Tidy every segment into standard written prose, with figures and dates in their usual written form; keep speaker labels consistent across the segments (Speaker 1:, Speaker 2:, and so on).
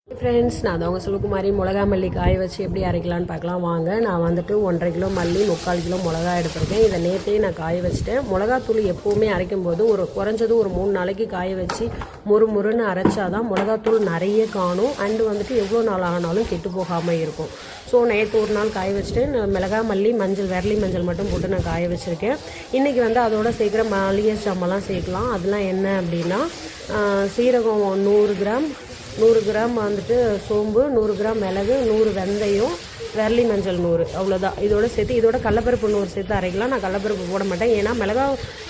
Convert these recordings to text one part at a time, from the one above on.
Speaker 1: Friends, நான் தான் உங்கள் சிவகுமாரி. மிளகா மல்லி காய வச்சு எப்படி அரைக்கலான்னு பார்க்கலாம் வாங்க. நான் வந்துட்டு 1.5 கிலோ மல்லி, 3/4 கிலோ மிளகா எடுத்திருக்கேன். இதை நேற்றே நான் காய வச்சுட்டேன். மிளகாத்தூள் எப்போவுமே அரைக்கும் போது குறைஞ்சது ஒரு 3 நாளைக்கு காய வச்சு முறுன்னு அரைச்சாதான் மிளகாத்தூள் நிறைய காணும். அண்டு வந்துட்டு எவ்வளோ நாள் ஆனாலும் கெட்டு போகாமல் இருக்கும். ஸோ நேற்று ஒரு நாள் காய வச்சுட்டு மிளகா மல்லி மஞ்சள் விரலி மஞ்சள் மட்டும் போட்டு நான் காய வச்சுருக்கேன். இன்றைக்கி வந்து அதோட சேர்க்குற மளிகை சாமான்லாம் சேர்க்கலாம். அதெல்லாம் என்ன அப்படின்னா, சீரகம் 100 கிராம் வந்துட்டு சோம்பு, 100 கிராம் மிளகு, 100 வெந்தயம், விரலி மஞ்சள் 100, அவ்வளோதான். இதோட சேர்த்து இதோட கடலப்பருப்பு 100 சேர்த்து அரைக்கலாம். நான் கடலப்பருப்பு போட மாட்டேன், ஏன்னா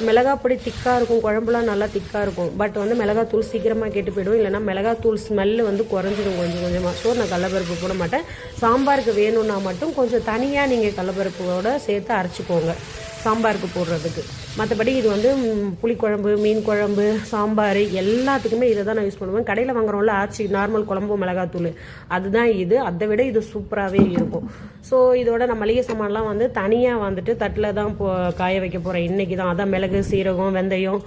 Speaker 1: மிளகாப்பொடி திக்காக இருக்கும், குழம்புலாம் நல்லா திக்காக இருக்கும். பட் வந்து மிளகாத்தூள் சீக்கிரமாக கெட்டு போயிடும், இல்லைனா மிளகாத்தூள் ஸ்மெல்லு வந்து குறைஞ்சிடும் கொஞ்சமாக. ஸோ நான் கடலப்பருப்பு போட மாட்டேன். சாம்பாருக்கு வேணும்னா மட்டும் கொஞ்சம் தனியாக நீங்கள் கடலப்பருப்போட சேர்த்து அரைச்சிக்கோங்க சாம்பாருக்கு போடுறதுக்கு. மற்றபடி இது வந்து புளிக்குழம்பு, மீன் குழம்பு, சாம்பார் எல்லாத்துக்குமே இதை தான் நான் யூஸ் பண்ணுவேன். கடையில் வாங்குறோம்ல ஆச்சி நார்மல் குழம்பு மிளகாத்தூள், அதுதான் இது. அதை விட இது சூப்பராகவே இருக்கும். ஸோ இதோட நான் மளிகை சாமான்லாம் வந்து தனியாக வந்துட்டு தட்டில் தான் காய வைக்க போகிறேன் இன்றைக்கி தான். அதான் மிளகு, சீரகம், வெந்தயம்,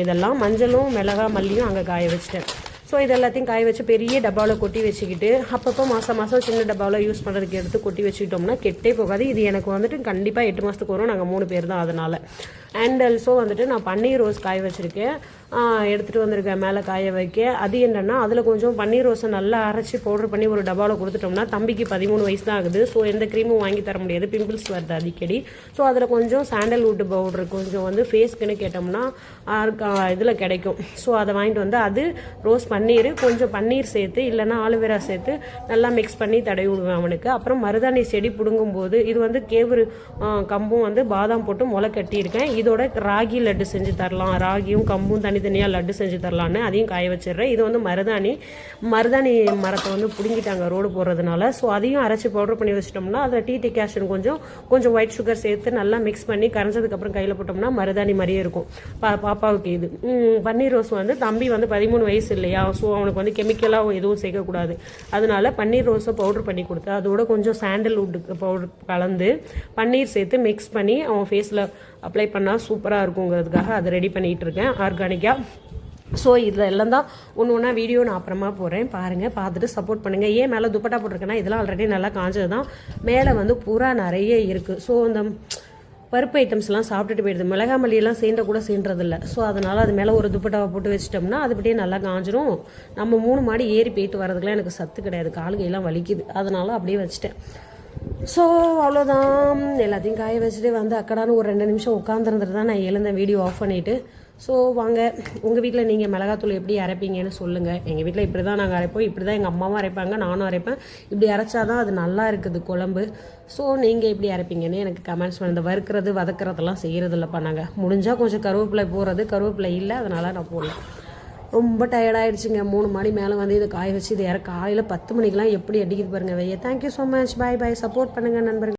Speaker 1: இதெல்லாம் மஞ்சளும் மிளகா மல்லியும் அங்கே காய வச்சிட்டேன். ஸோ இது எல்லாத்தையும் காய வச்சு பெரிய டப்பாவில் கொட்டி வச்சுக்கிட்டு அப்பப்போ மாதம் சின்ன டப்பாவில் யூஸ் பண்ணுறதுக்கு எடுத்து கொட்டி வச்சுக்கிட்டோம்னா கெட்டே போகாது. இது எனக்கு வந்துட்டு கண்டிப்பாக 8 மாதத்துக்கு வரும். நாங்கள் 3 பேர் தான், அதனால். அண்ட் ஆல்சோ வந்துட்டு நான் பன்னீர் ரோஸ் காய வச்சுருக்கேன், எடுத்துகிட்டு வந்திருக்கேன் மேலே காய வைக்க. அது என்னென்னா, அதில் கொஞ்சம் பன்னீர் ரோஸை நல்லா அரைச்சி பவுடர் பண்ணி ஒரு டப்பாவில் கொடுத்துட்டோம்னா, தம்பிக்கு 13 வயசு தான் ஆகுது. ஸோ எந்த க்ரீமும் வாங்கி தர முடியாது, பிம்பிள்ஸ் வருது அடிக்கடி. ஸோ அதில் கொஞ்சம் சாண்டல்வுட் பவுடர் கொஞ்சம் வந்து ஃபேஸ்க்குன்னு கேட்டோம்னா இதில் கிடைக்கும். ஸோ அதை வாங்கிட்டு வந்து அது ரோஸ் பன்னீர், கொஞ்சம் பன்னீர் சேர்த்து இல்லைன்னா ஆலுவேரா சேர்த்து நல்லா மிக்ஸ் பண்ணி தடவி விடுவேன் அவனுக்கு. அப்புறம் மருதாணி செடி பிடுங்கும்போது இது வந்து கேவுரு கம்பும் வந்து பாதாம் போட்டு முளை கட்டியிருக்கேன். இதோட ராகி லட்டு செஞ்சு தரலாம், ராகியும் கம்பும் தனித்தனியாக லட்டு செஞ்சு தரலான்னு அதையும் காய வச்சிடுறேன். இது வந்து மருதாணி மரத்தை வந்து பிடுங்கிட்டாங்க ரோடு போடுறதுனால. ஸோ அதையும் அரைச்சி பவுடர் பண்ணி வச்சிட்டோம்னா அதில் டீ டிகாஷன் கொஞ்சம் ஒயிட் சுகர் சேர்த்து நல்லா மிக்ஸ் பண்ணி கரைஞ்சதுக்கப்புறம் கையில் போட்டோம்னா மருதாணி மாதிரியே இருக்கும். பாப்பாவுக்கு இது பன்னீர் ரோஸ் வந்து தம்பி வந்து 13 வயசு இல்லையா, ஸோ அவனுக்கு வந்து கெமிக்கலாக எதுவும் சேர்க்கக்கூடாது. அதனால பன்னீர் ரோஸை பவுடர் பண்ணி கொடுத்து அதோட கொஞ்சம் சாண்டல்வுட் பவுடர் கலந்து பன்னீர் சேர்த்து மிக்ஸ் பண்ணி அவன் ஃபேஸில் அப்ளை பண்ணால் சூப்பராக இருக்குங்கிறதுக்காக அதை ரெடி பண்ணிகிட்டு இருக்கேன் ஆர்கானிக்காக. ஸோ இதில் எல்லாம் தான் ஒன்று வீடியோ நான் அப்புறமா போகிறேன், பாருங்கள், பார்த்துட்டு சப்போர்ட் பண்ணுங்கள். ஏன் மேலே துப்பட்டா போட்டிருக்கேன்னா, இதெல்லாம் ஆல்ரெடி நல்லா காஞ்சது தான். மேலே வந்து புறா நிறைய இருக்குது. ஸோ அந்த பருப்பு ஐட்டம்ஸ்லாம் சாப்பிட்டுட்டு போயிடுது, மிளகா மல்லியெல்லாம் கூட சேர்றதில்ல. ஸோ அதனால் அது மேலே ஒரு துப்பட்டாவை போட்டு வச்சிட்டோம்னா அது அப்படியே நல்லா காஞ்சிரும். நம்ம 3 மாடி ஏறி போயிட்டு வரதுக்குலாம் எனக்கு சத்து கிடையாது, கால்கையெல்லாம் வலிக்குது, அதனால் அப்படியே வச்சுட்டேன். ஸோ அவ்வளோதான். எல்லாத்தையும் காய வச்சுட்டு வந்து அக்கடான்னு ஒரு 2 நிமிஷம் உட்காந்துருந்துட்டு தான் நான் எழுந்தேன் வீடியோ ஆஃப் பண்ணிவிட்டு. ஸோ வாங்க, உங்கள் வீட்டில் நீங்கள் மிளகாத்தூள் எப்படி அரைப்பீங்கன்னு சொல்லுங்கள். எங்கள் வீட்டில் இப்படி தான் நாங்கள் அரைப்போம், இப்படி தான் எங்கள் அம்மாவும் அரைப்பாங்க, நானும் அரைப்பேன். இப்படி அரைச்சாதான் அது நல்லா இருக்குது குழம்பு. ஸோ நீங்கள் எப்படி அரைப்பீங்கன்னு எனக்கு கமெண்ட்ஸ் பண்ணி. இந்த வறுக்கிறது வதக்கிறதெல்லாம் செய்கிறதில்லப்பா நாங்கள். முடிஞ்சால் கொஞ்சம் கருவேப்பிலை போடுறது, கருவேப்பிலை இல்லை, அதனால் நான் போடல. ரொம்ப டயர்டாகிடுச்சுங்க. 3 மாடி மேலே வந்து இதை காய வச்சு இது காலையில் 10 மணிக்கெலாம் எப்படி அடிக்குது பாருங்கள் வெய்ய. தேங்க்யூ ஸோ மச், பாய் பாய். சப்போர்ட் பண்ணுங்கள் நண்பர்கள்.